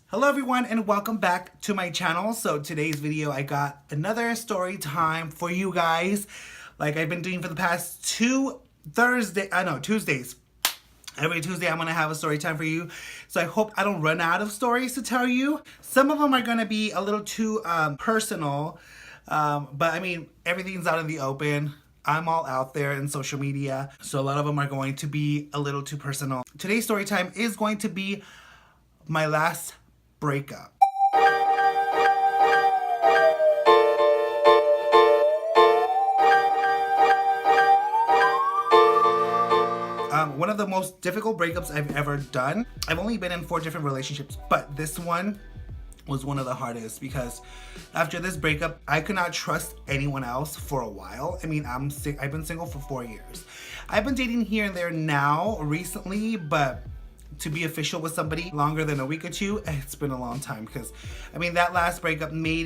Hello everyone and welcome back to my channel. So today's video I got another story time for you guys like I've been doing for the past Tuesdays. Every Tuesday I'm gonna have a story time for you. So I hope I don't run out of stories to tell you. Some of them are gonna be a little too personal, but I mean everything's out in the open. I'm all out there in social media, so a lot of them are going to be a little too personal. Today's story time is going to be my last breakup. One of the most difficult breakups I've ever done. I've only been in 4 different relationships, but this one was one of the hardest because after this breakup, I could not trust anyone else for a while. I mean, I've been single for 4 years. I've been dating here and there now recently, but to be official with somebody longer than a week or two, it's been a long time because, I mean, that last breakup made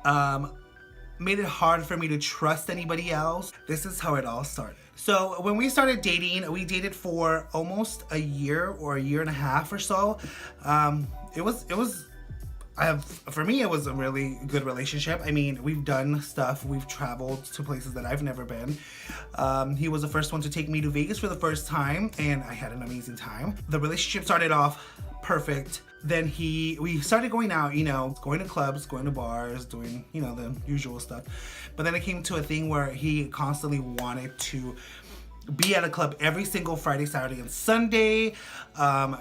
it hard for me to trust anybody else. This is how it all started. So when we started dating, we dated for almost a year or a year and a half or so. For me, it was a really good relationship. I mean, we've done stuff, we've traveled to places that I've never been. He was the first one to take me to Vegas for the first time, and I had an amazing time. The relationship started off perfect. Then we started going out, going to clubs, going to bars, doing, the usual stuff. But then it came to a thing where he constantly wanted to be at a club every single Friday, Saturday, and Sunday,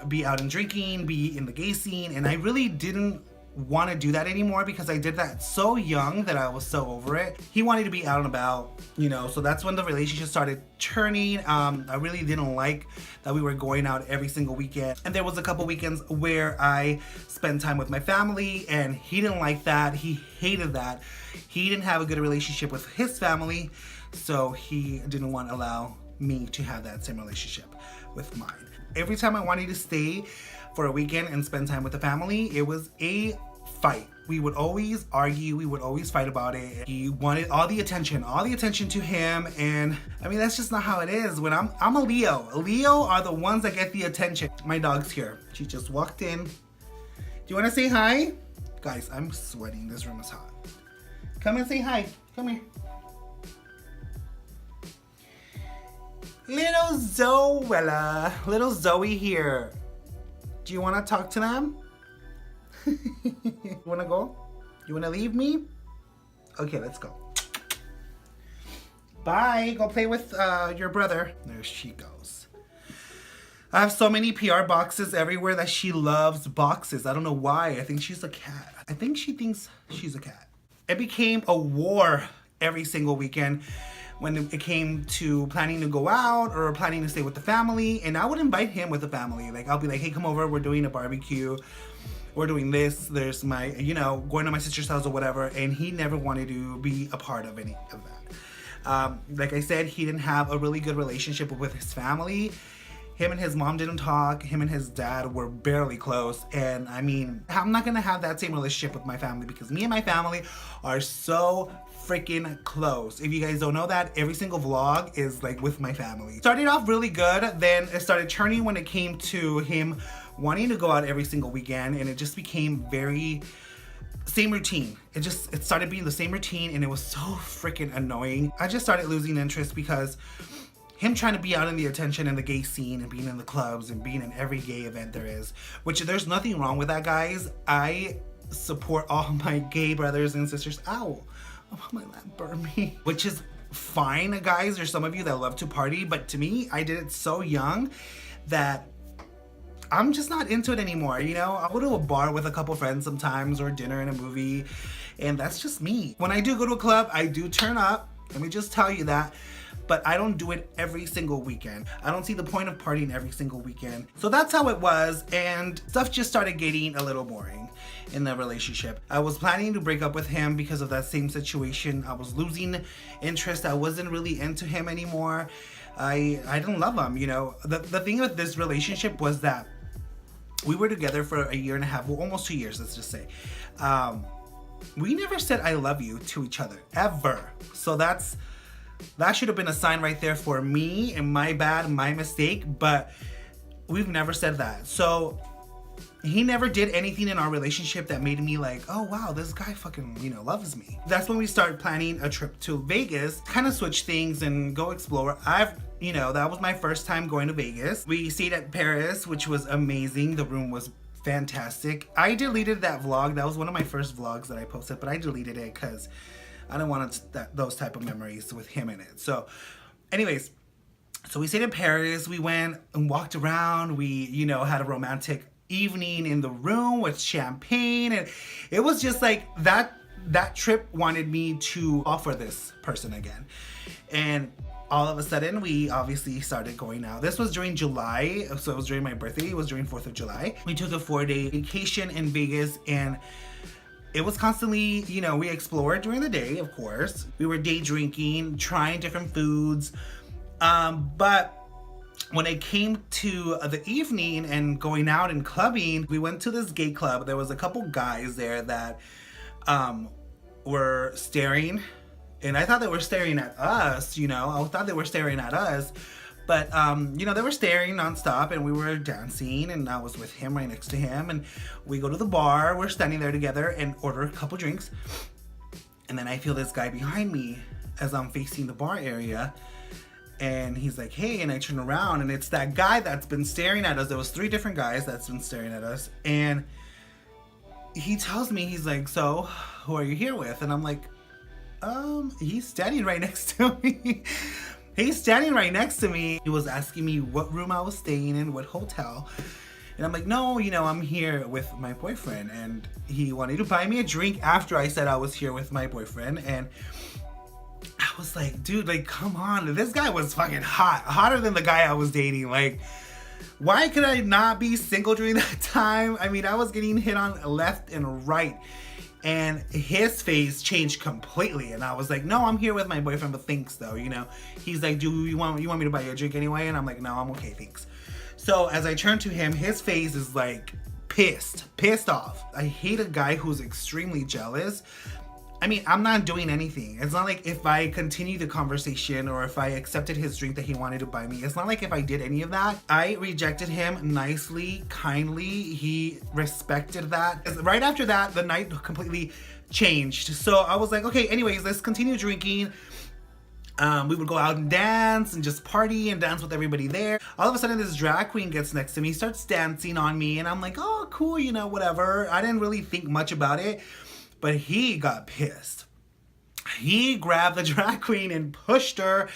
be out and drinking, be in the gay scene, and I really didn't want to do that anymore because I did that so young that I was so over it. He wanted to be out and about, so that's when the relationship started turning. I really didn't like that we were going out every single weekend, and there was a couple weekends where I spent time with my family, and he didn't like that. He hated that. He didn't have a good relationship with his family, so he didn't want to allow me to have that same relationship with mine. Every time I wanted to stay for a weekend and spend time with the family, it was a fight. We would always argue, we would always fight about it. He wanted all the attention to him, and I mean, that's just not how it is. When I'm a Leo. Leo are the ones that get the attention. My dog's here. She just walked in. Do you want to say hi? Guys, I'm sweating. This room is hot. Come and say hi. Come here. Little Zoe here. Do you want to talk to them? You want to go? You want to leave me? Okay, let's go. Bye. Go play with your brother. There she goes. I have so many PR boxes everywhere that she loves boxes. I don't know why. I think she's a cat. I think she thinks she's a cat. It became a war every single weekend when it came to planning to go out or planning to stay with the family. And I would invite him with the family. Like, I'll be like, hey, come over, we're doing a barbecue, we're doing this, there's my, going to my sister's house or whatever. And he never wanted to be a part of any of that. Like I said, he didn't have a really good relationship with his family. Him and his mom didn't talk. Him and his dad were barely close. And I mean, I'm not gonna have that same relationship with my family because me and my family are so freaking close. If you guys don't know that, every single vlog is like with my family. Started off really good, then it started turning when it came to him wanting to go out every single weekend, and it just became very same routine. It started being the same routine, and it was so freaking annoying. I just started losing interest because him trying to be out in the attention in the gay scene and being in the clubs and being in every gay event there is, which there's nothing wrong with that, guys. I support all my gay brothers and sisters. Ow, oh, my lamp burned me. Which is fine, guys. There's some of you that love to party, but to me, I did it so young that I'm just not into it anymore. I'll go to a bar with a couple friends sometimes, or dinner and a movie, and that's just me. When I do go to a club, I do turn up. Let me just tell you that. But I don't do it every single weekend. I don't see the point of partying every single weekend. So that's how it was, and stuff just started getting a little boring in the relationship. I was planning to break up with him because of that same situation. I was losing interest. I wasn't really into him anymore. I didn't love him, The thing with this relationship was that we were together for a year and a half, well, almost 2 years, let's just say. We never said I love you to each other, ever. So that should have been a sign right there for me, and my bad, my mistake, but we've never said that. So he never did anything in our relationship that made me like, oh wow, this guy fucking, loves me. That's when we started planning a trip to Vegas, kind of switch things and go explore. That was my first time going to Vegas. We stayed at Paris, which was amazing. The room was fantastic. I deleted that vlog. That was one of my first vlogs that I posted, but I deleted it because I don't want those type of memories with him in it. So anyways, so we stayed in Paris. We went and walked around. We, had a romantic evening in the room with champagne, and it was just like that trip wanted me to offer this person again. And all of a sudden we obviously started going out. This was during July, so it was during my birthday. It was during 4th of July. We took a 4-day vacation in Vegas, and it was constantly, we explored during the day, of course. We were day drinking, trying different foods, but when it came to the evening and going out and clubbing, we went to this gay club. There was a couple guys there that were staring, and I thought they were staring at us, I thought they were staring at us, but they were staring nonstop, and we were dancing, and I was with him right next to him, and we go to the bar. We're standing there together and order a couple drinks, and then I feel this guy behind me as I'm facing the bar area. And he's like, hey, and I turn around, and it's that guy that's been staring at us. There was 3 different guys that's been staring at us. And he tells me, he's like, so who are you here with? And I'm like, he's standing right next to me. He's standing right next to me. He was asking me what room I was staying in, what hotel. And I'm like, no, I'm here with my boyfriend. And he wanted to buy me a drink after I said I was here with my boyfriend. And I was like, dude, like, come on. This guy was fucking hot. Hotter than the guy I was dating. Like, why could I not be single during that time? I mean, I was getting hit on left and right. And his face changed completely. And I was like, no, I'm here with my boyfriend, but thanks, though, He's like, do you want me to buy you a drink anyway? And I'm like, no, I'm okay, thanks. So as I turn to him, his face is like pissed off. I hate a guy who's extremely jealous. I mean, I'm not doing anything. It's not like if I continued the conversation or if I accepted his drink that he wanted to buy me. It's not like if I did any of that. I rejected him nicely, kindly. He respected that. Right after that, the night completely changed. So I was like, okay, anyways, let's continue drinking. We would go out and dance and just party and dance with everybody there. All of a sudden, this drag queen gets next to me, starts dancing on me, and I'm like, oh, cool, whatever. I didn't really think much about it. But he got pissed. He grabbed the drag queen and pushed her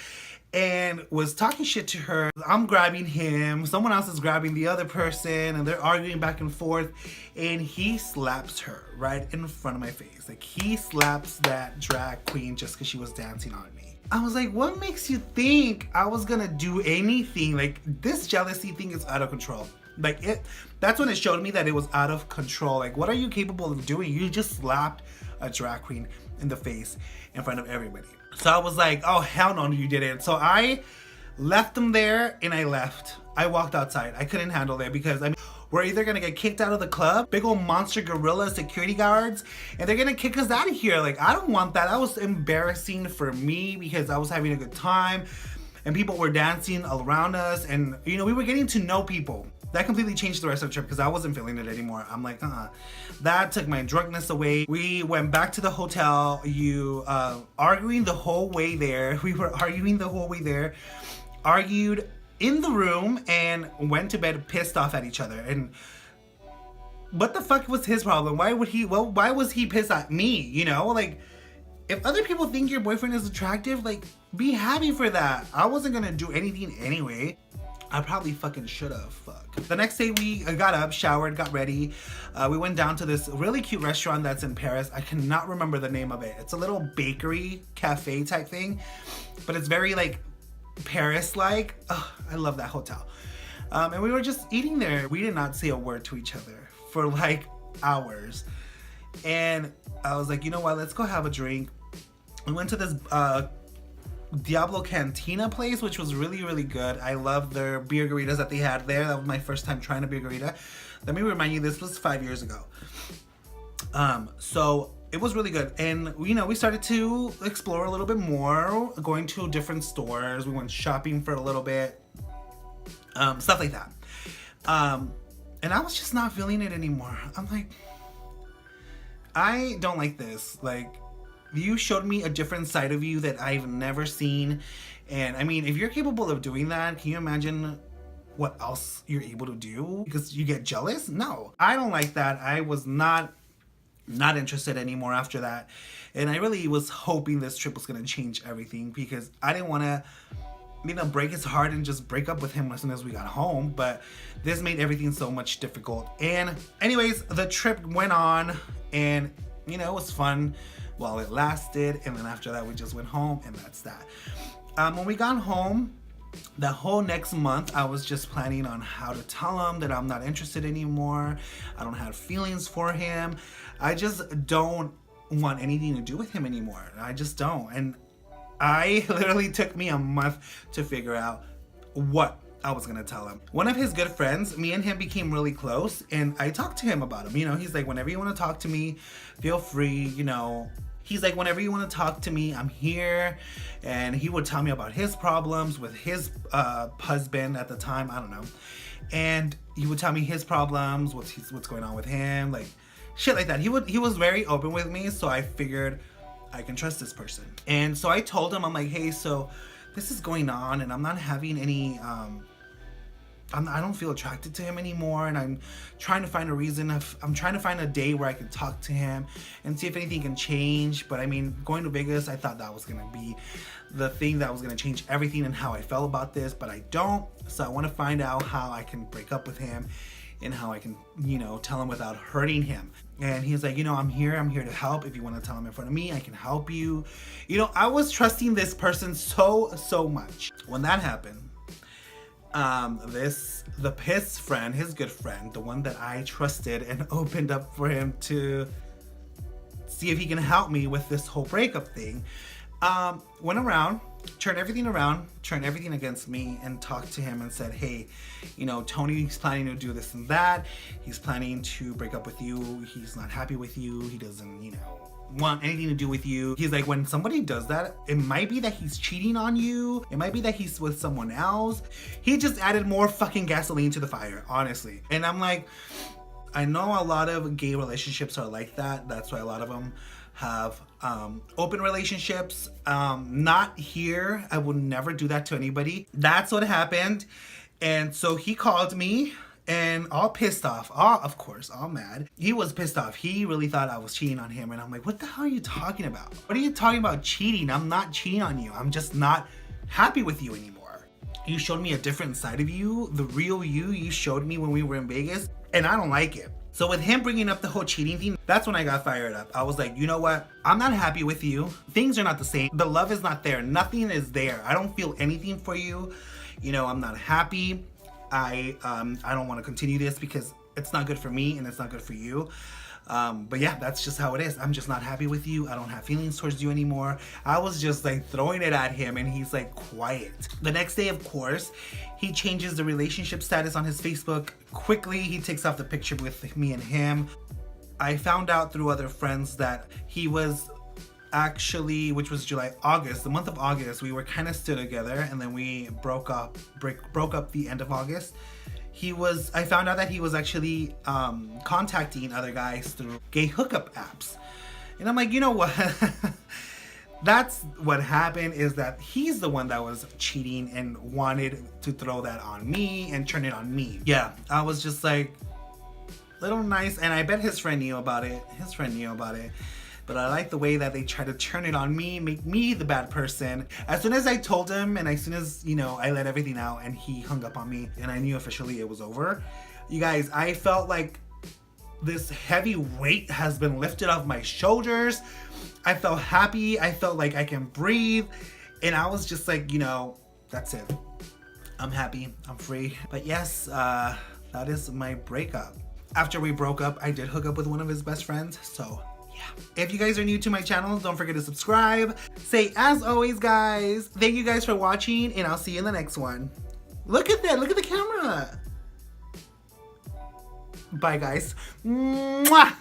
and was talking shit to her. I'm grabbing him. Someone else is grabbing the other person, and they're arguing back and forth. And he slaps her right in front of my face. Like, he slaps that drag queen just because she was dancing on me. I was like, what makes you think I was gonna do anything? Like, this jealousy thing is out of control. Like, that's when it showed me that it was out of control. Like, what are you capable of doing? You just slapped a drag queen in the face in front of everybody. So I was like, oh, hell no, you didn't. So I left them there and I left. I walked outside. I couldn't handle it because, we're either gonna get kicked out of the club, big old monster gorilla security guards, and they're gonna kick us out of here. Like, I don't want that. That was embarrassing for me because I was having a good time and people were dancing around us, and, we were getting to know people. That completely changed the rest of the trip because I wasn't feeling it anymore. I'm like, That took my drunkenness away. We went back to the hotel. Arguing the whole way there. We were arguing the whole way there. Argued in the room and went to bed pissed off at each other. And what the fuck was his problem? Why was he pissed at me? Like, if other people think your boyfriend is attractive, like, be happy for that. I wasn't gonna do anything anyway. I probably fucking should have. Fuck. The next day we got up, showered, got ready. We went down to this really cute restaurant that's in Paris. I cannot remember the name of it. It's a little bakery, cafe type thing, but it's very like Paris-like. I love that hotel. And we were just eating there. We did not say a word to each other for like hours. And I was like, you know what? Let's go have a drink. We went to this Diablo Cantina place, which was really, really good. I love their beer burritos that they had there. That was my first time trying a beer burrito. Let me remind you, this was 5 years ago. So it was really good. And, we started to explore a little bit more, going to different stores. We went shopping for a little bit, stuff like that. And And I was just not feeling it anymore. I'm like, I don't like this. Like, you showed me a different side of you that I've never seen. And I mean, if you're capable of doing that, can you imagine what else you're able to do? Because you get jealous? No, I don't like that. I was not interested anymore after that. And I really was hoping this trip was going to change everything, because I didn't want to, break his heart and just break up with him as soon as we got home. But this made everything so much difficult. And anyways, the trip went on, and it was fun while it lasted. And then after that, we just went home, and that's that. When we got home, the whole next month, I was just planning on how to tell him that I'm not interested anymore. I don't have feelings for him. I just don't want anything to do with him anymore. I just don't. And I literally took me a month to figure out what I was gonna tell him. One of his good friends, me and him became really close, and I talked to him about him. He's like, whenever you want to talk to me, feel free, He's like, whenever you want to talk to me, I'm here. And he would tell me about his problems with his husband at the time. I don't know. And he would tell me his problems, what's going on with him, like shit like that. He was very open with me, so I figured I can trust this person. And so I told him, I'm like, hey, so this is going on, and I'm not having any I don't feel attracted to him anymore, and I'm trying to find a reason. I'm trying to find a day where I can talk to him and see if anything can change. But I mean, going to Vegas, I thought that was gonna be the thing that was gonna change everything and how I felt about this, but I don't. So I want to find out how I can break up with him and how I can, tell him without hurting him. And he's like, I'm here to help. If you want to tell him in front of me, I can help you. I was trusting this person so much. When that happened, his friend, his good friend, the one that I trusted and opened up for him to see if he can help me with this whole breakup thing, went around, turned everything against me, and talked to him and said, hey, Tony's planning to do this and that. He's planning to break up with you. He's not happy with you. He doesn't, want anything to do with you. He's like, when somebody does that, it might be that he's cheating on you. It might be that he's with someone else. He just added more fucking gasoline to the fire, honestly. And I'm like, I know a lot of gay relationships are like that. That's why a lot of them have open relationships. Not here. I would never do that to anybody. That's what happened. And so he called me, and all pissed off, of course, all mad. He was pissed off. He really thought I was cheating on him. And I'm like, what the hell are you talking about? What are you talking about cheating? I'm not cheating on you. I'm just not happy with you anymore. You showed me a different side of you. The real you showed me when we were in Vegas, and I don't like it. So with him bringing up the whole cheating thing, that's when I got fired up. I was like, you know what? I'm not happy with you. Things are not the same. The love is not there. Nothing is there. I don't feel anything for you. I'm not happy. I don't want to continue this because it's not good for me and it's not good for you. But yeah, that's just how it is. I'm just not happy with you. I don't have feelings towards you anymore. I was just like throwing it at him, and he's like, quiet. The next day, of course, he changes the relationship status on his Facebook. Quickly, he takes off the picture with me and him. I found out through other friends that he was actually, which was August, the month of August, we were kind of still together, and then we broke up the end of August. I found out that he was actually contacting other guys through gay hookup apps. And I'm like, you know what? That's what happened, is that he's the one that was cheating and wanted to throw that on me and turn it on me. Yeah, I was just like, little nice, and I bet his friend knew about it. But I like the way that they try to turn it on me, make me the bad person. As soon as I told him, and as soon as, I let everything out, and he hung up on me, and I knew officially it was over, you guys, I felt like this heavy weight has been lifted off my shoulders. I felt happy. I felt like I can breathe. And I was just like, that's it. I'm happy. I'm free. But yes, that is my breakup. After we broke up, I did hook up with one of his best friends, so yeah. If you guys are new to my channel, don't forget to subscribe. Say, as always, guys, thank you guys for watching, and I'll see you in the next one. Look at that. Look at the camera. Bye, guys. Mwah!